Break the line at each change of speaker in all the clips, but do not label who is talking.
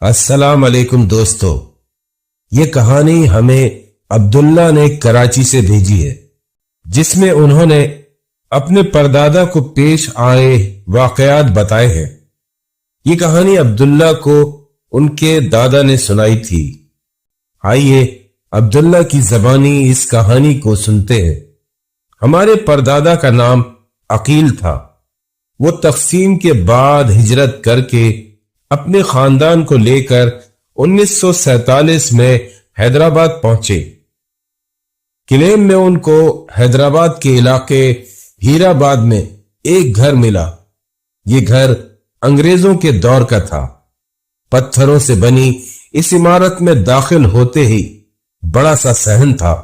السلام علیکم دوستو، یہ کہانی ہمیں عبداللہ نے کراچی سے بھیجی ہے، جس میں انہوں نے اپنے پردادا کو پیش آئے واقعات بتائے ہیں۔ یہ کہانی عبداللہ کو ان کے دادا نے سنائی تھی۔ آئیے عبداللہ کی زبانی اس کہانی کو سنتے ہیں۔ ہمارے پردادا کا نام عقیل تھا۔ وہ تقسیم کے بعد ہجرت کر کے اپنے خاندان کو لے کر 1947 میں حیدرآباد پہنچے۔ کلیم میں ان کو حیدرآباد کے علاقے ہیرا آباد میں ایک گھر ملا۔ یہ گھر انگریزوں کے دور کا تھا۔ پتھروں سے بنی اس عمارت میں داخل ہوتے ہی بڑا سا صحن تھا،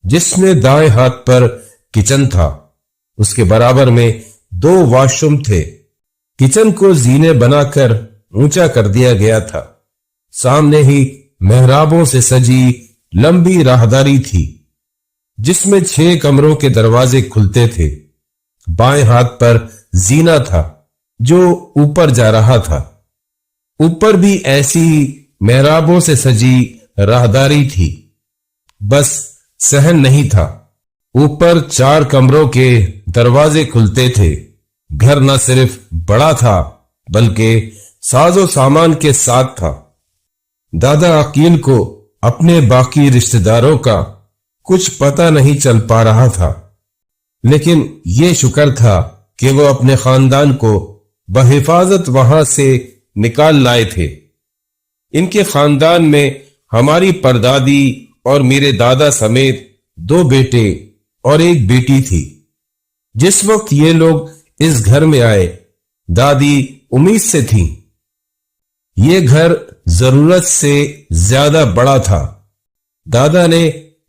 جس میں دائیں ہاتھ پر کچن تھا۔ اس کے برابر میں 2 واش روم تھے۔ کچن کو زینے بنا کر اونچا کر دیا گیا تھا۔ سامنے ہی محرابوں سے سجی لمبی راہداری تھی، جس میں 6 کمروں کے دروازے کھلتے تھے۔ بائیں ہاتھ پر زینہ تھا جو اوپر جا رہا تھا۔ اوپر بھی ایسی محرابوں سے سجی راہداری تھی، بس صحن نہیں تھا۔ اوپر 4 کمروں کے دروازے کھلتے تھے۔ گھر نہ صرف بڑا تھا بلکہ ساز و سامان کے ساتھ تھا۔ دادا عقیل کو اپنے باقی رشتہ داروں کا کچھ پتہ نہیں چل پا رہا تھا، لیکن یہ شکر تھا کہ وہ اپنے خاندان کو بحفاظت وہاں سے نکال لائے تھے۔ ان کے خاندان میں ہماری پردادی اور میرے دادا سمیت 2 بیٹے اور 1 بیٹی تھی۔ جس وقت یہ لوگ اس گھر میں آئے، دادی امید سے تھی۔ یہ گھر ضرورت سے زیادہ بڑا تھا۔ دادا نے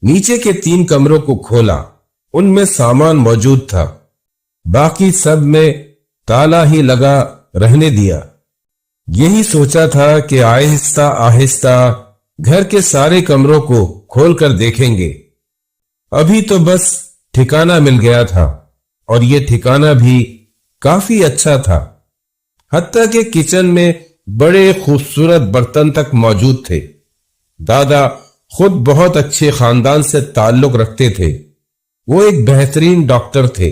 نیچے کے 3 کمروں کو کھولا۔ ان میں سامان موجود تھا، باقی سب میں تالا ہی لگا رہنے دیا۔ یہی سوچا تھا کہ آہستہ آہستہ گھر کے سارے کمروں کو کھول کر دیکھیں گے۔ ابھی تو بس ٹھکانہ مل گیا تھا، اور یہ ٹھکانہ بھی کافی اچھا تھا۔ حتیٰ کہ کچن میں بڑے خوبصورت برتن تک موجود تھے۔ دادا خود بہت اچھے خاندان سے تعلق رکھتے تھے۔ وہ ایک بہترین ڈاکٹر تھے۔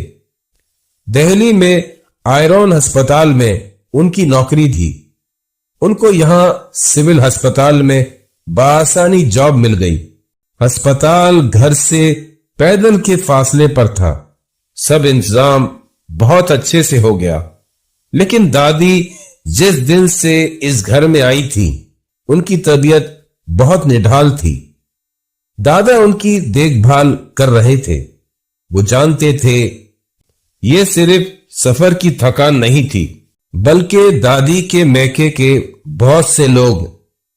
دہلی میں آئرون ہسپتال میں ان کی نوکری تھی۔ ان کو یہاں سول ہسپتال میں بآسانی جاب مل گئی۔ ہسپتال گھر سے پیدل کے فاصلے پر تھا۔ سب انتظام بہت اچھے سے ہو گیا، لیکن دادی جس دن سے اس گھر میں آئی تھی، ان کی طبیعت بہت نڈھال تھی۔ دادا ان کی دیکھ بھال کر رہے تھے۔ وہ جانتے تھے یہ صرف سفر کی تھکان نہیں تھی، بلکہ دادی کے میکے کے بہت سے لوگ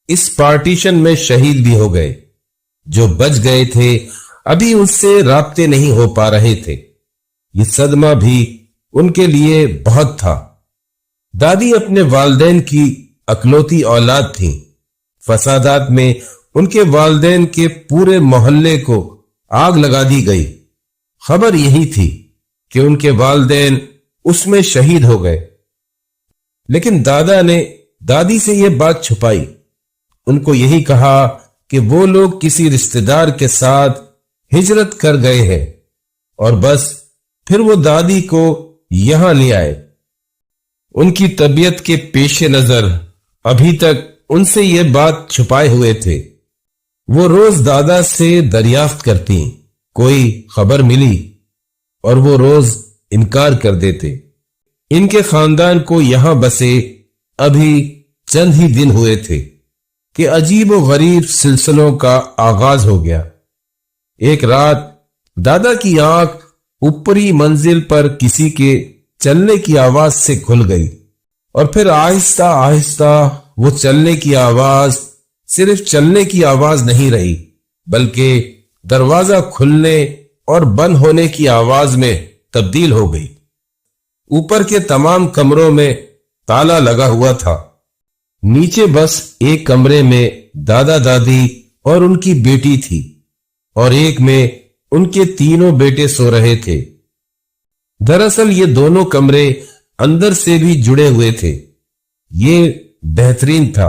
اس پارٹیشن میں شہید بھی ہو گئے۔ جو بچ گئے تھے ابھی ان سے رابطے نہیں ہو پا رہے تھے۔ یہ صدمہ بھی ان کے لیے بہت تھا۔ دادی اپنے والدین کی اکلوتی اولاد تھیں۔ فسادات میں ان کے والدین کے پورے محلے کو آگ لگا دی گئی۔ خبر یہی تھی کہ ان کے والدین اس میں شہید ہو گئے، لیکن دادا نے دادی سے یہ بات چھپائی۔ ان کو یہی کہا کہ وہ لوگ کسی رشتہ دار کے ساتھ ہجرت کر گئے ہیں، اور بس پھر وہ دادی کو یہاں لے آئے۔ ان کی طبیعت کے پیش نظر ابھی تک ان سے یہ بات چھپائے ہوئے تھے۔ وہ روز دادا سے دریافت کرتی کوئی خبر ملی، اور وہ روز انکار کر دیتے۔ ان کے خاندان کو یہاں بسے ابھی چند ہی دن ہوئے تھے کہ عجیب و غریب سلسلوں کا آغاز ہو گیا۔ ایک رات دادا کی آنکھ اوپری منزل پر کسی کے چلنے کی آواز سے کھل گئی، اور پھر آہستہ آہستہ وہ چلنے کی آواز صرف چلنے کی آواز نہیں رہی، بلکہ دروازہ کھلنے اور بند ہونے کی آواز میں تبدیل ہو گئی۔ اوپر کے تمام کمروں میں تالا لگا ہوا تھا۔ نیچے بس ایک کمرے میں دادا دادی اور ان کی بیٹی تھی، اور ایک میں ان کے 3 بیٹے سو رہے تھے۔ دراصل یہ دونوں کمرے اندر سے بھی جڑے ہوئے تھے۔ یہ بہترین تھا۔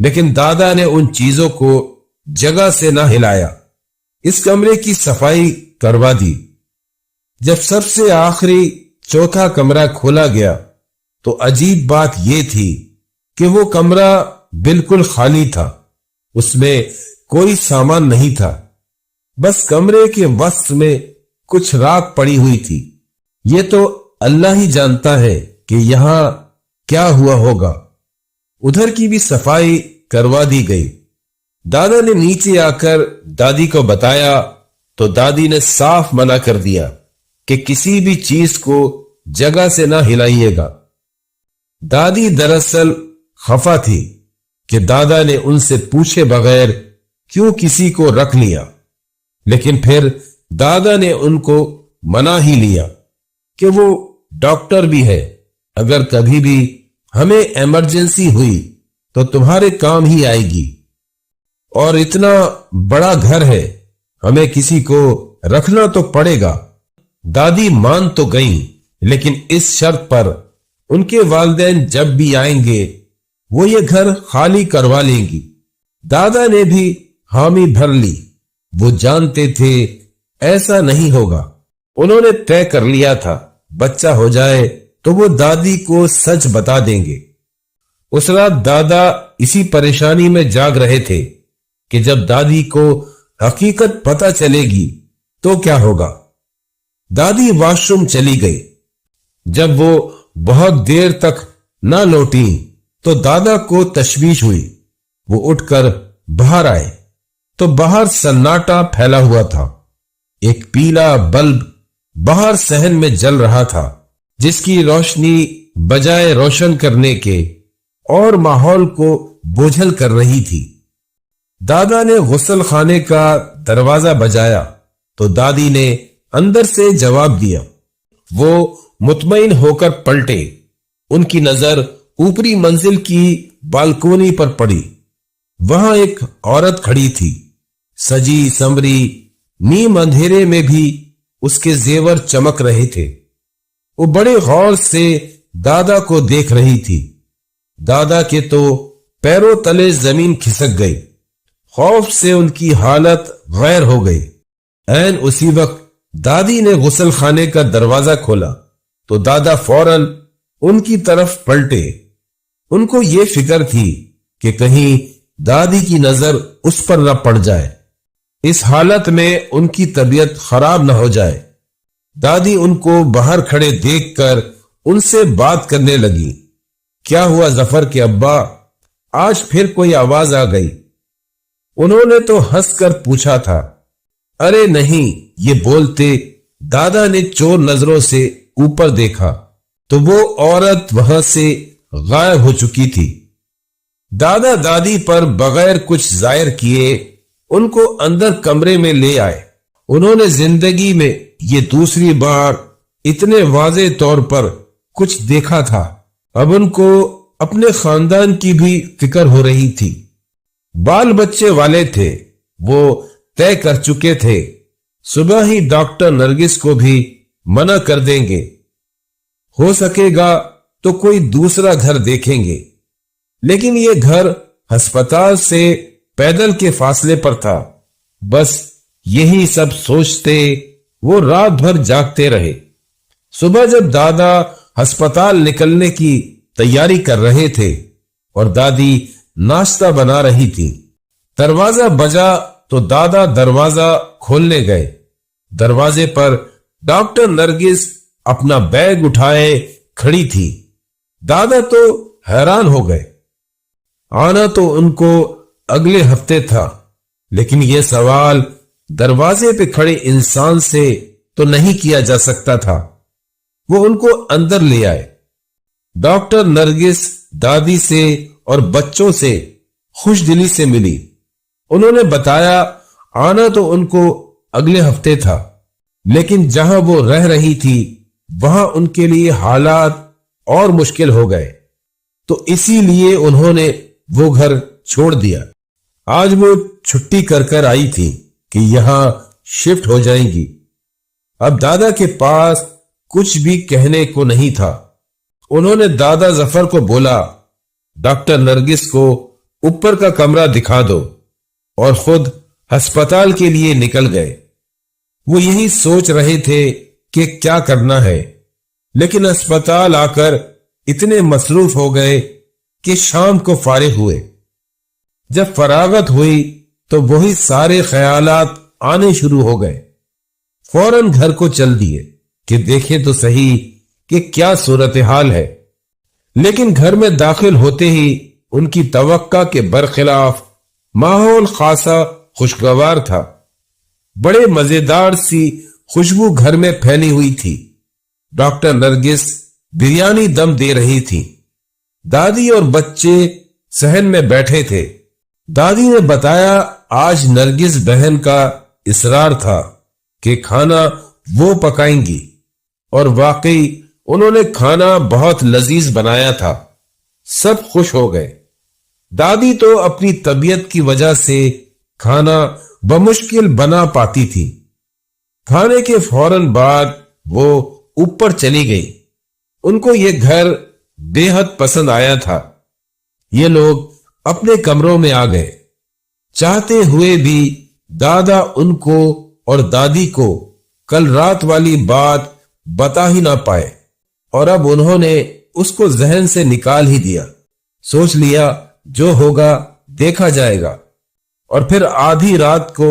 لیکن دادا نے ان چیزوں کو جگہ سے نہ ہلایا. اس کمرے کی صفائی کروا دی. جب سب سے آخری چوتھا کمرہ کھولا گیا تو عجیب بات یہ تھی کہ وہ کمرہ بالکل خالی تھا. اس میں کوئی سامان نہیں تھا. بس کمرے کے وسط میں کچھ راکھ پڑی ہوئی تھی. یہ تو اللہ ہی جانتا ہے کہ یہاں کیا ہوا ہوگا. ادھر کی بھی صفائی کروا دی گئی. دادا نے نیچے آ کر دادی کو بتایا تو دادی نے صاف منع کر دیا کہ کسی بھی چیز کو جگہ سے نہ ہلائیے گا. دادی دراصل خفا تھی کہ دادا نے ان سے پوچھے بغیر کیوں کسی کو رکھ لیا. لیکن پھر دادا نے ان کو منا ہی لیا کہ وہ ڈاکٹر بھی ہے. اگر کبھی بھی ہمیں ایمرجنسی ہوئی تو تمہارے کام ہی آئے گی. اور اتنا بڑا گھر ہے, ہمیں کسی کو رکھنا تو پڑے گا. دادی مان تو گئیں, لیکن اس شرط پر ان کے والدین جب بھی آئیں گے وہ یہ گھر خالی کروا لیں گی. دادا نے بھی حامی بھر لی. وہ جانتے تھے ایسا نہیں ہوگا. انہوں نے طے کر لیا تھا بچہ ہو جائے تو وہ دادی کو سچ بتا دیں گے. اس رات دادا اسی پریشانی میں جاگ رہے تھے کہ جب دادی کو حقیقت پتہ چلے گی تو کیا ہوگا. دادی واش روم چلی گئی. جب وہ بہت دیر تک نہ لوٹی تو دادا کو تشویش ہوئی. وہ اٹھ کر باہر آئے تو باہر سناٹا پھیلا ہوا تھا. ایک پیلا بلب باہر صحن میں جل رہا تھا جس کی روشنی بجائے روشن کرنے کے اور ماحول کو بوجھل کر رہی تھی. دادا نے غسل خانے کا دروازہ بجایا تو دادی نے اندر سے جواب دیا. وہ مطمئن ہو کر پلٹے. ان کی نظر اوپری منزل کی بالکونی پر پڑی. وہاں ایک عورت کھڑی تھی, سجی سمری. نیم اندھیرے میں بھی اس کے زیور چمک رہے تھے. وہ بڑے غور سے دادا کو دیکھ رہی تھی. دادا کے تو پیروں تلے زمین کھسک گئی. خوف سے ان کی حالت غیر ہو گئی. عین اسی وقت دادی نے غسل خانے کا دروازہ کھولا تو دادا فوراً ان کی طرف پلٹے. ان کو یہ فکر تھی کہ کہیں دادی کی نظر اس پر نہ پڑ جائے. اس حالت میں ان کی طبیعت خراب نہ ہو جائے. دادی ان کو باہر کھڑے دیکھ کر ان سے بات کرنے لگی. کیا ہوا ظفر کے ابا؟ آج پھر کوئی آواز آ گئی. انہوں نے تو ہنس کر پوچھا تھا. ارے نہیں, یہ بولتے دادا نے چور نظروں سے اوپر دیکھا تو وہ عورت وہاں سے غائب ہو چکی تھی. دادا دادی پر بغیر کچھ ظاہر کیے ان کو اندر کمرے میں لے آئے. انہوں نے زندگی میں یہ دوسری بار اتنے واضح طور پر کچھ دیکھا تھا. اب ان کو اپنے خاندان کی بھی فکر ہو رہی تھی. بال بچے والے تھے. وہ طے کر چکے تھے صبح ہی ڈاکٹر نرگس کو بھی منع کر دیں گے. ہو سکے گا تو کوئی دوسرا گھر دیکھیں گے. لیکن یہ گھر ہسپتال سے پیدل کے فاصلے پر تھا. بس یہی سب سوچتے وہ رات بھر جاگتے رہے. صبح جب دادا ہسپتال نکلنے کی تیاری کر رہے تھے اور دادی ناشتہ بنا رہی تھی, دروازہ بجا تو دادا دروازہ کھولنے گئے. دروازے پر ڈاکٹر نرگس اپنا بیگ اٹھائے کھڑی تھی. دادا تو حیران ہو گئے. آنا تو ان کو اگلے ہفتے تھا, لیکن یہ سوال دروازے پہ کھڑے انسان سے تو نہیں کیا جا سکتا تھا. وہ ان کو اندر لے آئے. ڈاکٹر نرگس دادی سے اور بچوں سے خوش دلی سے ملی. انہوں نے بتایا آنا تو ان کو اگلے ہفتے تھا, لیکن جہاں وہ رہ رہی تھی وہاں ان کے لیے حالات اور مشکل ہو گئے, تو اسی لیے انہوں نے وہ گھر چھوڑ دیا. آج وہ چھٹی کر کر آئی تھی کہ یہاں شفٹ ہو جائیں گی. اب دادا کے پاس کچھ بھی کہنے کو نہیں تھا. انہوں نے دادا ظفر کو بولا ڈاکٹر نرگس کو اوپر کا کمرہ دکھا دو، اور خود ہسپتال کے لیے نکل گئے۔ وہ یہی سوچ رہے تھے کہ کیا کرنا ہے، لیکن ہسپتال آ کر اتنے مصروف ہو گئے کہ شام کو فارغ ہوئے۔ جب فراغت ہوئی تو وہی سارے خیالات آنے شروع ہو گئے۔ فوراً گھر کو چل دیے کہ دیکھیں تو صحیح کہ کیا صورتحال ہے، لیکن گھر میں داخل ہوتے ہی ان کی توقع کے برخلاف ماحول خاصا خوشگوار تھا۔ بڑے مزیدار سی خوشبو گھر میں پھیلی ہوئی تھی۔ ڈاکٹر نرگس بریانی دم دے رہی تھی۔ دادی اور بچے صحن میں بیٹھے تھے۔ دادی نے بتایا آج نرگس بہن کا اصرار تھا کہ کھانا وہ پکائیں گی، اور واقعی انہوں نے کھانا بہت لذیذ بنایا تھا۔ سب خوش ہو گئے۔ دادی تو اپنی طبیعت کی وجہ سے کھانا بمشکل بنا پاتی تھی۔ کھانے کے فوراً بعد وہ اوپر چلی گئی۔ ان کو یہ گھر بے حد پسند آیا تھا۔ یہ لوگ اپنے کمروں میں آ گئے۔ چاہتے ہوئے بھی دادا ان کو اور دادی کو کل رات والی بات بتا ہی نہ پائے، اور اب انہوں نے اس کو ذہن سے نکال ہی دیا۔ سوچ لیا جو ہوگا دیکھا جائے گا۔ اور پھر آدھی رات کو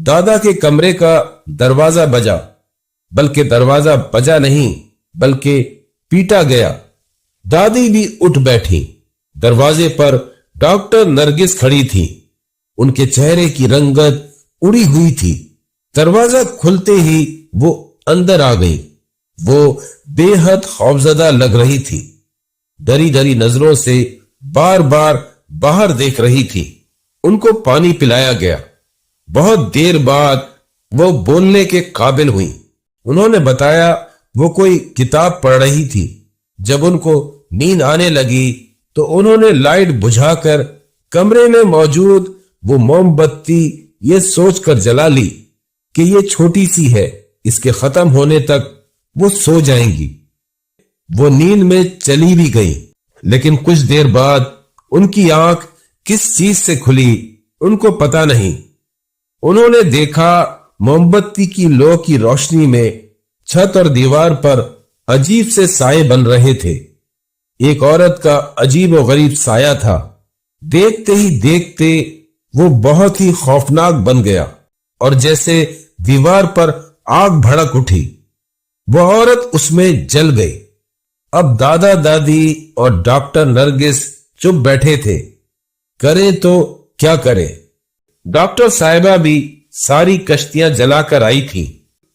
دادا کے کمرے کا دروازہ بجا، بلکہ دروازہ بجا نہیں بلکہ پیٹا گیا۔ دادی بھی اٹھ بیٹھی۔ دروازے پر ڈاکٹر نرگس کھڑی تھی۔ ان کے چہرے کی رنگت اڑی ہوئی تھی۔ دروازہ کھلتے ہی وہ اندر آ گئی۔ وہ بے حد خوفزدہ لگ رہی تھی۔ ڈری ڈری نظروں سے بار بار باہر دیکھ رہی تھی۔ ان کو پانی پلایا گیا۔ بہت دیر بعد وہ بولنے کے قابل ہوئی۔ انہوں نے بتایا وہ کوئی کتاب پڑھ رہی تھی۔ جب ان کو نیند آنے لگی تو انہوں نے لائٹ بجھا کر کمرے میں موجود وہ موم بتی یہ سوچ کر جلا لی کہ یہ چھوٹی سی ہے، اس کے ختم ہونے تک وہ سو جائیں گی۔ وہ نیند میں چلی بھی گئی، لیکن کچھ دیر بعد ان کی آنکھ کس چیز سے کھلی ان کو پتا نہیں۔ انہوں نے دیکھا موم بتی کی لو کی روشنی میں چھت اور دیوار پر عجیب سے سائے بن رہے تھے۔ ایک عورت کا عجیب و غریب سایہ تھا۔ دیکھتے ہی دیکھتے وہ بہت ہی خوفناک بن گیا، اور جیسے دیوار پر آگ بھڑک اٹھی۔ وہ عورت اس میں جل گئی۔ اب دادا دادی اور ڈاکٹر نرگس چپ بیٹھے تھے۔ کرے تو کیا کرے؟ ڈاکٹر صاحبہ بھی ساری کشتیاں جلا کر آئی تھی،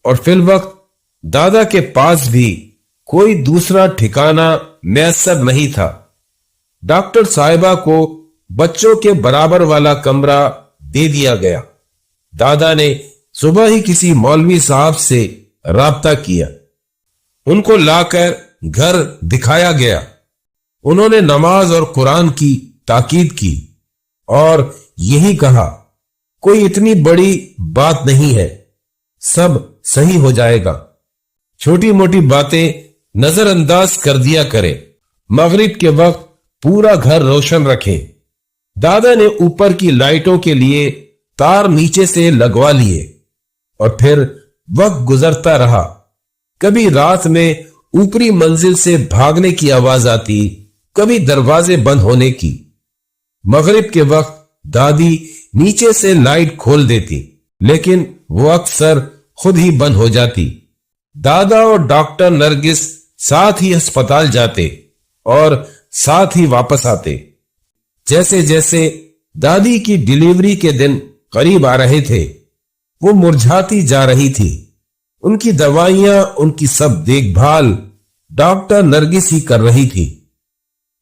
اور فی الوقت دادا کے پاس بھی کوئی دوسرا ٹھکانہ میسر نہیں تھا۔ ڈاکٹر صاحبہ کو بچوں کے برابر والا کمرہ دے دیا گیا۔ دادا نے صبح ہی کسی مولوی صاحب سے رابطہ کیا۔ ان کو لا کر گھر دکھایا گیا۔ انہوں نے نماز اور قرآن کی تاکید کی اور یہی کہا کوئی اتنی بڑی بات نہیں ہے، سب صحیح ہو جائے گا، چھوٹی موٹی باتیں نظر انداز کر دیا کرے، مغرب کے وقت پورا گھر روشن رکھیں۔ دادا نے اوپر کی لائٹوں کے لیے تار نیچے سے لگوا لیے، اور پھر وقت گزرتا رہا۔ کبھی رات میں اوپری منزل سے بھاگنے کی آواز آتی، کبھی دروازے بند ہونے کی۔ مغرب کے وقت دادی نیچے سے لائٹ کھول دیتی، لیکن وہ اکثر خود ہی بند ہو جاتی۔ دادا اور ڈاکٹر نرگس ساتھ ہی ہسپتال جاتے اور ساتھ ہی واپس آتے۔ جیسے جیسے دادی کی ڈیلیوری کے دن قریب آ رہے تھے، وہ مرجھاتی جا رہی تھی۔ ان کی دوائیاں، ان کی سب دیکھ بھال ڈاکٹر نرگس ہی کر رہی تھی۔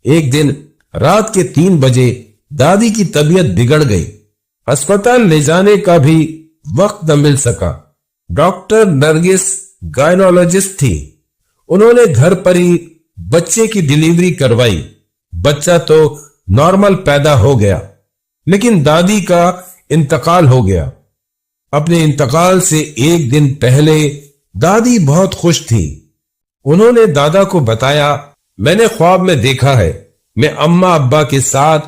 ایک دن رات کے 3 بجے دادی کی طبیعت بگڑ گئی۔ ہسپتال لے جانے کا بھی وقت نہ مل سکا۔ ڈاکٹر نرگس گائنولوجسٹ تھی۔ انہوں نے گھر پر ہی بچے کی ڈیلیوری کروائی۔ بچہ تو نارمل پیدا ہو گیا، لیکن دادی کا انتقال ہو گیا۔ اپنے انتقال سے ایک دن پہلے دادی بہت خوش تھی۔ انہوں نے دادا کو بتایا، میں نے خواب میں دیکھا ہے میں اماں ابا کے ساتھ